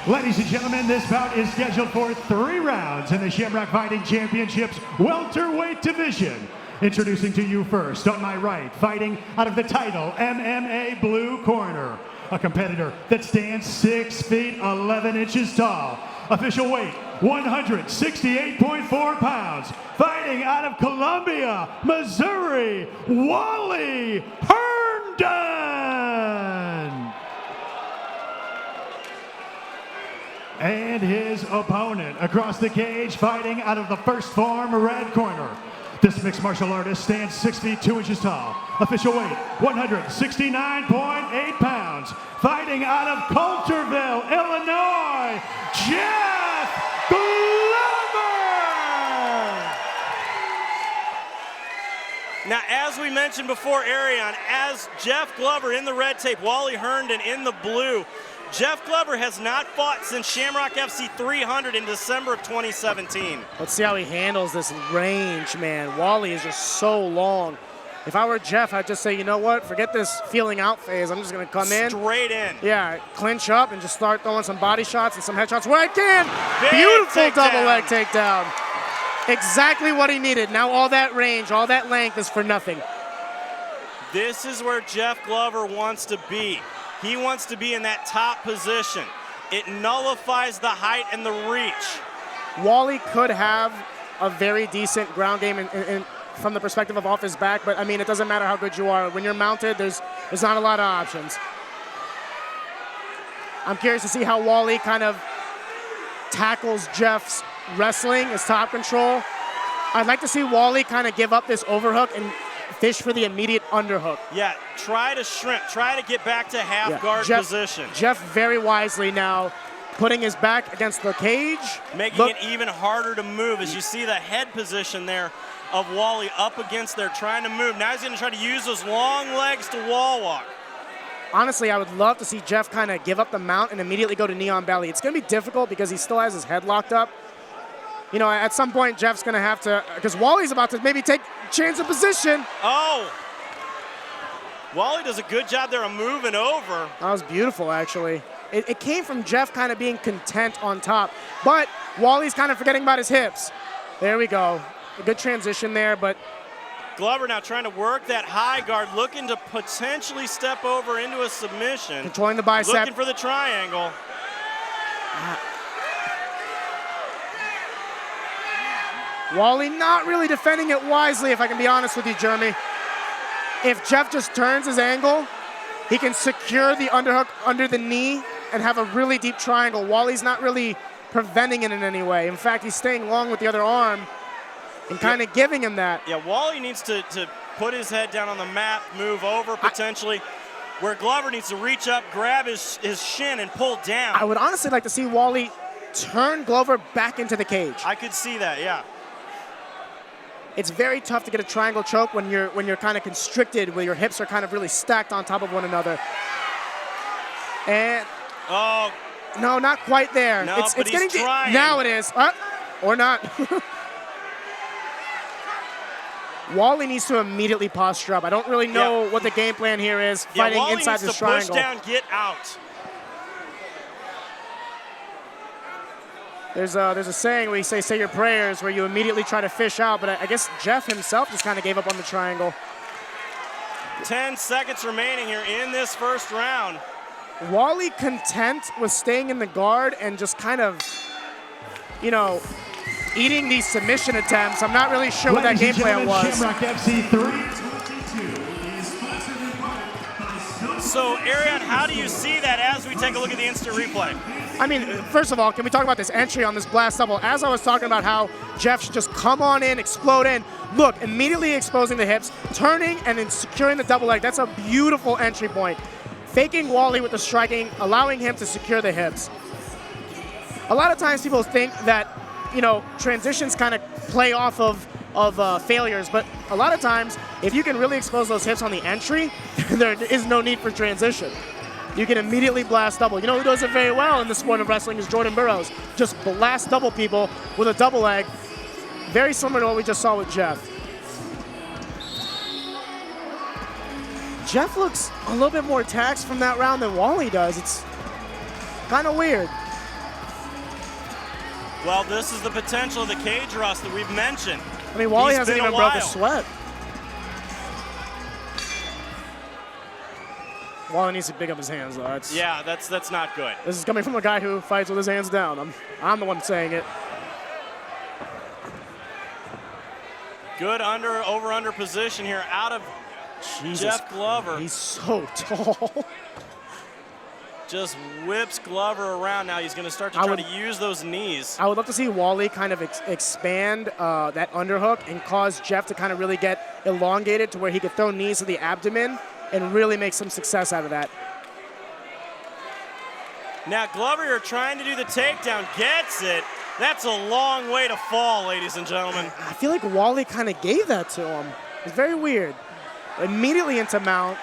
Ladies and gentlemen, this bout is scheduled for 3 rounds in the Shamrock Fighting Championships welterweight division. Introducing to you first, on my right, fighting out of the title MMA blue corner, a competitor that stands 6 feet 11 inches tall. Official weight, 168.4 pounds. Fighting out of Columbia, Missouri, Wally Herndon. And his opponent across the cage, fighting out of the First Form red corner. This mixed martial artist stands 6 feet 2 inches tall. Official weight, 169.8 pounds. Fighting out of Coulterville, Illinois, Jeff Glover! Now, as we mentioned before, Arion, as Jeff Glover in the red tape, Wally Herndon in the blue, Jeff Glover has not fought since Shamrock FC 300 in December of 2017. Let's see how he handles this range, man. Wally is just so long. If I were Jeff, I'd just say, you know what? Forget this feeling out phase. I'm just going to come in. Straight in. Yeah, clinch up and just start throwing some body shots and some headshots where I can. Big Beautiful takedown. double leg takedown. Exactly what he needed. Now all that range, all that length is for nothing. This is where Jeff Glover wants to be. He wants to be in that top position. It nullifies the height and the reach. Wally could have a very decent ground game from the perspective of off his back, but I mean, it doesn't matter how good you are. When you're mounted, there's not a lot of options. I'm curious to see how Wally kind of tackles Jeff's wrestling, his top control. I'd like to see Wally kind of give up this overhook and fish for the immediate underhook. Yeah, try to shrimp, try to get back to half guard position. Jeff very wisely now putting his back against the cage. Making it even harder to move as you see the head position there of Wally up against there trying to move. Now he's going to try to use those long legs to wall walk. Honestly, I would love to see Jeff kind of give up the mount and immediately go to knee on belly. It's going to be difficult because he still has his head locked up. You know, at some point, Jeff's going to have to, because Wally's about to maybe take change of position. Oh. Wally does a good job there of moving over. That was beautiful, actually. It came from Jeff kind of being content on top, but Wally's kind of forgetting about his hips. There we go. A good transition there, but Glover now trying to work that high guard, looking to potentially step over into a submission. Controlling the bicep. Looking for the triangle. Wally not really defending it wisely, if I can be honest with you, Jeremy. If Jeff just turns his angle, he can secure the underhook under the knee and have a really deep triangle. Wally's not really preventing it in any way. In fact, he's staying long with the other arm and kind of giving him that. Yeah, Wally needs to put his head down on the mat, move over potentially, where Glover needs to reach up, grab his shin and pull down. I would honestly like to see Wally turn Glover back into the cage. I could see that, yeah. It's very tough to get a triangle choke when you're kind of constricted, where your hips are kind of really stacked on top of one another. And oh, no, not quite there. No, it's but getting trying. Now it is, or not. Wally needs to immediately posture up. I don't really know what the game plan here is. Fighting Wally inside needs this to triangle. Push down, get out. There's a saying where you say your prayers, where you immediately try to fish out, but I guess Jeff himself just kind of gave up on the triangle. 10 seconds remaining here in this first round. Wally content with staying in the guard and just kind of, you know, eating these submission attempts. I'm not really sure what that game plan was. Shamrock FC 322 is sponsored by So, Arion, how do you see that as we take a look at the instant replay? I mean, first of all, can we talk about this entry on this blast double? As I was talking about how Jeff should just come on in, explode in. Look, immediately exposing the hips, turning and then securing the double leg. That's a beautiful entry point. Faking Wally with the striking, allowing him to secure the hips. A lot of times people think that, you know, transitions kind of play off of failures, but a lot of times, if you can really expose those hips on the entry, there is no need for transition. You can immediately blast double. You know who does it very well in the sport of wrestling is Jordan Burroughs. Just blast double people with a double leg. Very similar to what we just saw with Jeff. Jeff looks a little bit more taxed from that round than Wally does. It's kind of weird. Well, this is the potential of the cage rust that we've mentioned. I mean, Wally He's hasn't been even a broke a while. sweat. Wally needs to pick up his hands, though. Yeah, that's not good. This is coming from a guy who fights with his hands down. I'm the one saying it. Good over-under position here out of Jesus Jeff Glover. He's so tall. Just whips Glover around. Now he's going to start to try to use those knees. I would love to see Wally kind of expand that underhook and cause Jeff to kind of really get elongated to where he could throw knees to the abdomen and really make some success out of that. Now Glover, you're trying to do the takedown, gets it. That's a long way to fall, ladies and gentlemen. I feel like Wally kind of gave that to him. It's very weird. Immediately into mount.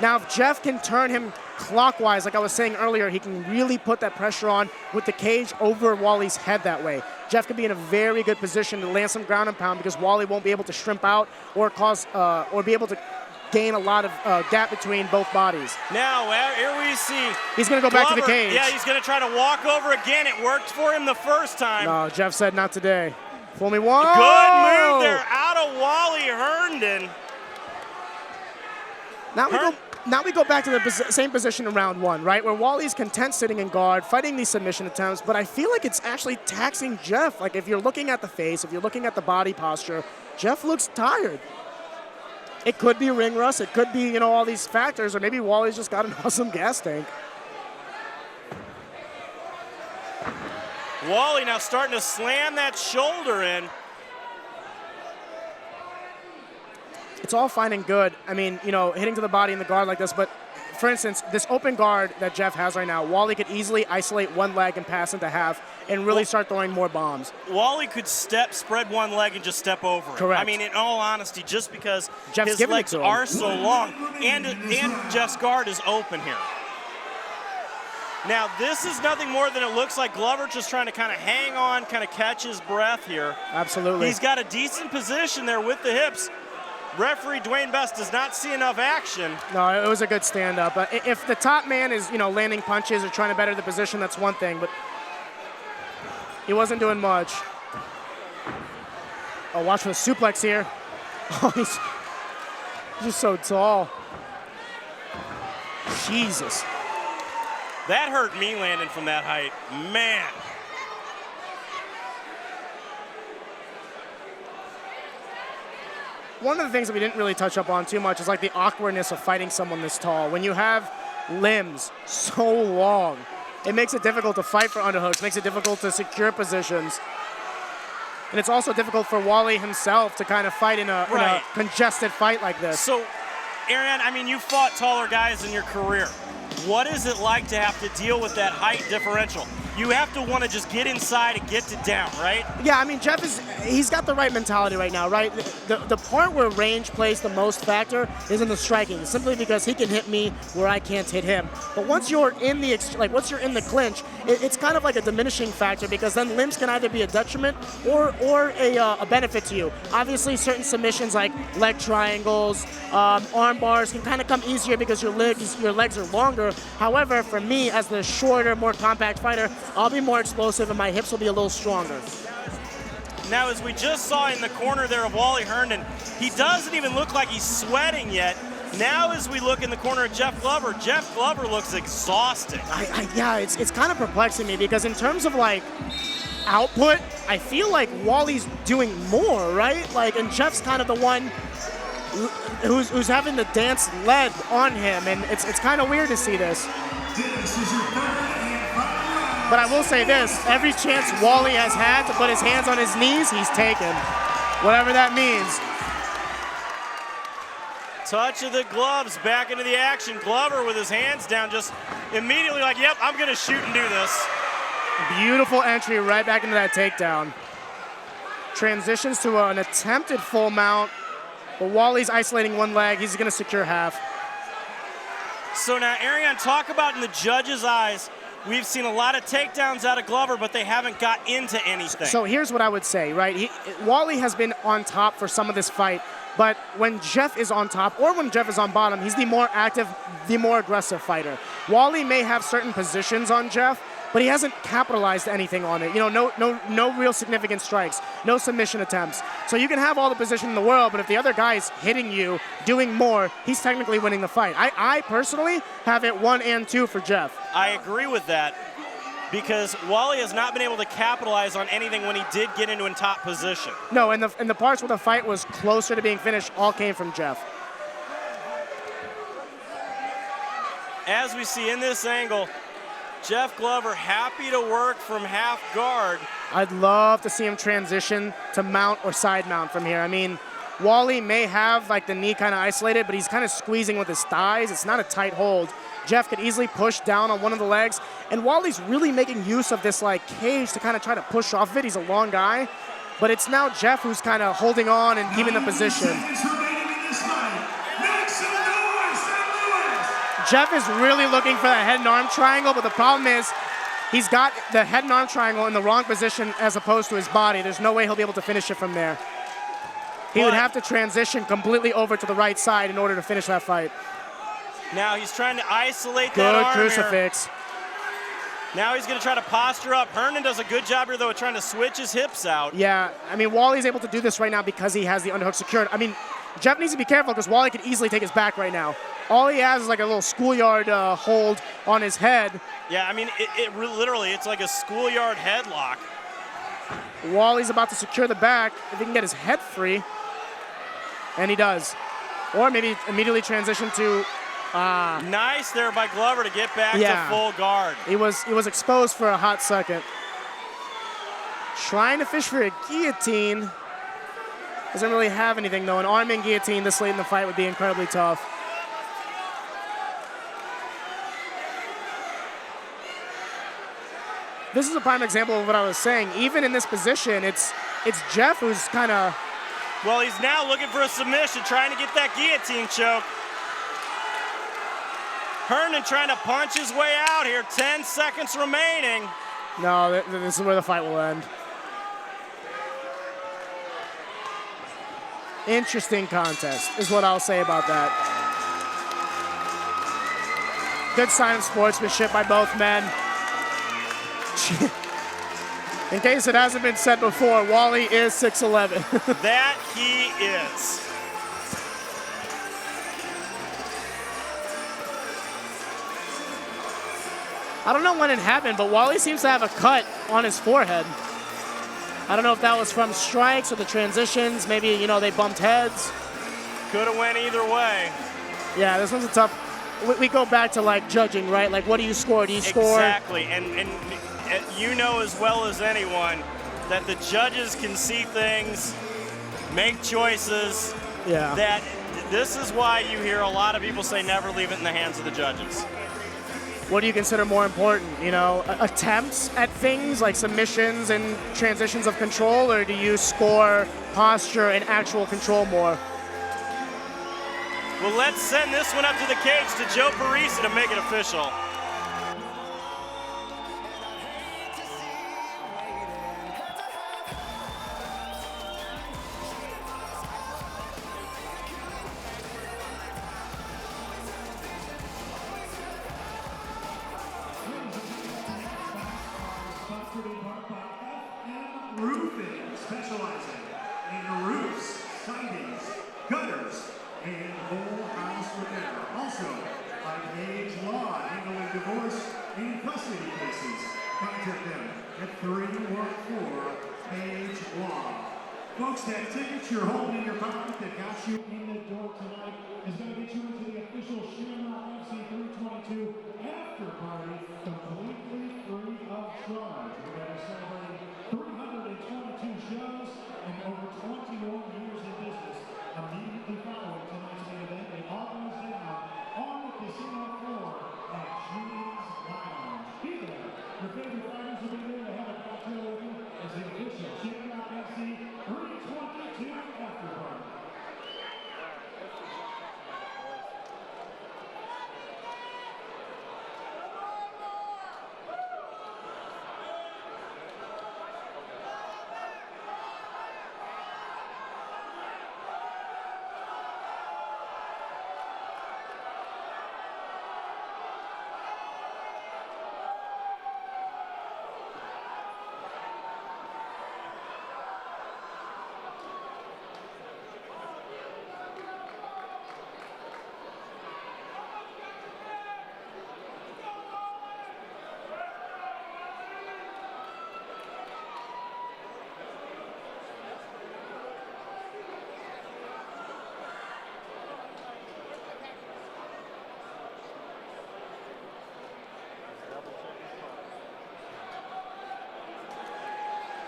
Now if Jeff can turn him clockwise, like I was saying earlier, he can really put that pressure on with the cage over Wally's head that way. Jeff could be in a very good position to land some ground and pound because Wally won't be able to shrimp out or be able to gain a lot of gap between both bodies. Now, here we see he's going to go back to the cage. Yeah, he's going to try to walk over again. It worked for him the first time. No, Jeff said not today. Fool me once. Good move there out of Wally Herndon. Now we go back to the same position in round one, right? Where Wally's content sitting in guard, fighting these submission attempts, but I feel like it's actually taxing Jeff. Like if you're looking at the face, if you're looking at the body posture, Jeff looks tired. It could be ring rust, it could be, all these factors, or maybe Wally's just got an awesome gas tank. Wally now starting to slam that shoulder in. It's all fine and good. I mean, hitting to the body in the guard like this, but for instance, this open guard that Jeff has right now, Wally could easily isolate one leg and pass into half and really start throwing more bombs. Wally could spread one leg and just step over it. Correct. I mean, in all honesty, just because Jeff's his legs are so long and Jeff's guard is open here. Now, this is nothing more than it looks like Glover just trying to kind of hang on, kind of catch his breath here. Absolutely. He's got a decent position there with the hips. Referee Dwayne Best does not see enough action. No, it was a good stand-up. If the top man is, landing punches or trying to better the position, that's one thing, but he wasn't doing much. Oh, watch for the suplex here. Oh, he's just so tall. Jesus. That hurt me landing from that height. Man. One of the things that we didn't really touch up on too much is like the awkwardness of fighting someone this tall. When you have limbs so long, it makes it difficult to fight for underhooks, makes it difficult to secure positions. And it's also difficult for Wally himself to kind of fight in a congested fight like this. So, Aaron, I mean, you fought taller guys in your career. What is it like to have to deal with that height differential? You have to want to just get inside and get it down, right? Yeah, I mean, Jeff he's got the right mentality right now, right? The part where range plays the most factor is in the striking, simply because he can hit me where I can't hit him. But once you're in once you're in the clinch, it's kind of like a diminishing factor, because then limbs can either be a detriment or a benefit to you. Obviously, certain submissions like leg triangles, arm bars can kind of come easier because your legs are longer. However, for me, as the shorter, more compact fighter, I'll be more explosive and my hips will be a little stronger. Now, as we just saw in the corner there of Wally Herndon, he doesn't even look like he's sweating yet. Now, as we look in the corner of Jeff Glover looks exhausted. Yeah, it's kind of perplexing me, because in terms of like output, I feel like Wally's doing more, right? Like, and Jeff's kind of the one who's having the dance led on him, and it's kind of weird to see this. But I will say this, every chance Wally has had to put his hands on his knees, he's taken. Whatever that means. Touch of the gloves back into the action. Glover with his hands down, just immediately like, yep, I'm going to shoot and do this. Beautiful entry right back into that takedown. Transitions to an attempted full mount, but Wally's isolating one leg. He's going to secure half. So now, Ariane, talk about in the judge's eyes, we've seen a lot of takedowns out of Glover, but they haven't got into anything. So here's what I would say, right? Wally has been on top for some of this fight, but when Jeff is on top or when Jeff is on bottom, he's the more active, the more aggressive fighter. Wally may have certain positions on Jeff, but he hasn't capitalized anything on it. You know, no real significant strikes, no submission attempts. So you can have all the position in the world, but if the other guy is hitting you, doing more, he's technically winning the fight. I personally have it 1 and 2 for Jeff. I agree with that because Wally has not been able to capitalize on anything when he did get into a top position. No, and the parts where the fight was closer to being finished all came from Jeff. As we see in this angle, Jeff Glover happy to work from half guard. I'd love to see him transition to mount or side mount from here. I mean, Wally may have like the knee kind of isolated, but he's kind of squeezing with his thighs. It's not a tight hold. Jeff could easily push down on one of the legs, and Wally's really making use of this like cage to kind of try to push off of it. He's a long guy, but it's now Jeff who's kind of holding on and keeping the position. Jeff is really looking for that head and arm triangle, but the problem is he's got the head and arm triangle in the wrong position as opposed to his body. There's no way he'll be able to finish it from there. He would have to transition completely over to the right side in order to finish that fight. Now he's trying to isolate that arm. Good crucifix. Now he's going to try to posture up. Herndon does a good job here, though, of trying to switch his hips out. Yeah, I mean, Wally's able to do this right now because he has the underhook secured. I mean, Jeff needs to be careful because Wally could easily take his back right now. All he has is like a little schoolyard hold on his head. Yeah, I mean, literally, it's like a schoolyard headlock. Wally's about to secure the back if he can get his head free, and he does. Or maybe immediately transition to... nice there by Glover to get back to full guard. He was exposed for a hot second. Trying to fish for a guillotine. Doesn't really have anything, though. An arm and guillotine this late in the fight would be incredibly tough. This is a prime example of what I was saying. Even in this position, it's Jeff who's kind of... Well, he's now looking for a submission, trying to get that guillotine choke. Herndon trying to punch his way out here. 10 seconds remaining. No, this is where the fight will end. Interesting contest is what I'll say about that. Good sign of sportsmanship by both men. In case it hasn't been said before, Wally is 6'11". That he is. I don't know when it happened, but Wally seems to have a cut on his forehead. I don't know if that was from strikes or the transitions. Maybe, you know, they bumped heads. Could have went either way. Yeah, this one's a tough... We go back to, like, judging, right? Like, what do you score? Do you score... Exactly, and you know as well as anyone that the judges can see things, make choices. Yeah. That this is why you hear a lot of people say never leave it in the hands of the judges. What do you consider more important? You know, attempts at things like submissions and transitions of control, or do you score posture and actual control more? Well, let's send this one up to the cage to Joe Parisi to make it official. Roofing, specializing in roofs, sidings, gutters, and whole house repair. Also, by Age Law, handling divorce and custody cases. Contact them at 314 Age Law. Folks, that ticket you're holding in your pocket that got you in the door tonight is going to get you into the official Shamrock FC 322 after party, completely free of charge. We're going to be celebrating 322 shows and over 21 years in business. Immediately following tonight's main event, it all goes down on the casino floor at Julian's Lounge. Be there. Your favorite fighters will be there to have a cocktail with you as the official Shamrock FC 322 after party.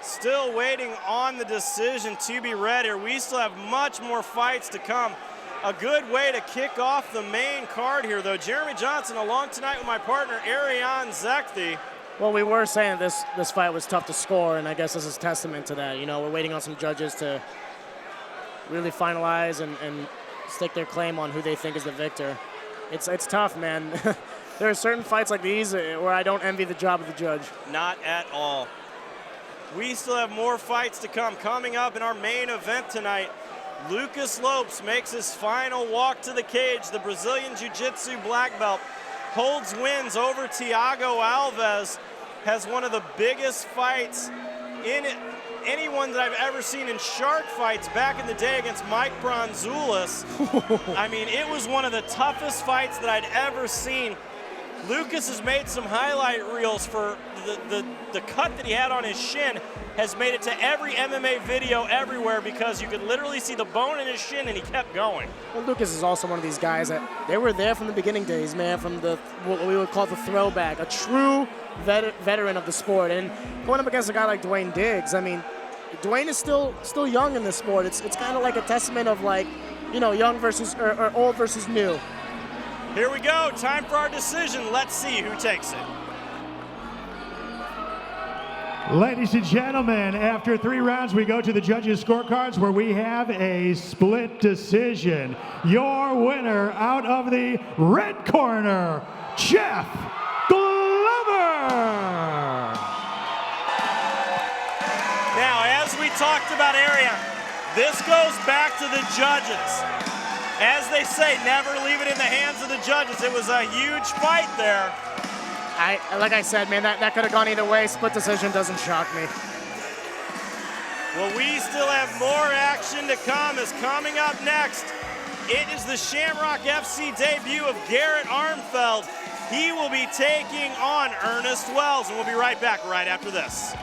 Still waiting on the decision to be read here. We still have much more fights to come. A good way to kick off the main card here, though. Jeremy Johnson along tonight with my partner, Ariane Zekthi. Well, we were saying this fight was tough to score, and I guess this is testament to that. You know, we're waiting on some judges to really finalize and stick their claim on who they think is the victor. It's tough, man. There are certain fights like these where I don't envy the job of the judge. Not at all. We still have more fights to come. Coming up in our main event tonight, Lucas Lopes makes his final walk to the cage. The Brazilian Jiu-Jitsu black belt holds wins over Thiago Alves, has one of the biggest fights in anyone that I've ever seen in shark fights back in the day against Mike Bronzoulis. I mean, it was one of the toughest fights that I'd ever seen. Lucas has made some highlight reels for the cut that he had on his shin, has made it to every MMA video everywhere because you could literally see the bone in his shin and he kept going. Well, Lucas is also one of these guys that they were there from the beginning days, man, from what we would call the throwback, a true veteran of the sport. And going up against a guy like Dwayne Diggs, I mean, Dwayne is still young in this sport. It's kind of like a testament of, like, you know, young versus or old versus new. Here we go, time for our decision. Let's see who takes it. Ladies and gentlemen, after 3 rounds, we go to the judges' scorecards where we have a split decision. Your winner out of the red corner, Jeff Glover. Now, as we talked about, Ariane, this goes back to the judges. As they say, never leave it in the hands of the judges. It was a huge fight there. Like I said, man, that could have gone either way. Split decision doesn't shock me. Well, we still have more action to come. As coming up next, it is the Shamrock FC debut of Garrett Armfeld. He will be taking on Ernest Wells, and we'll be right back right after this.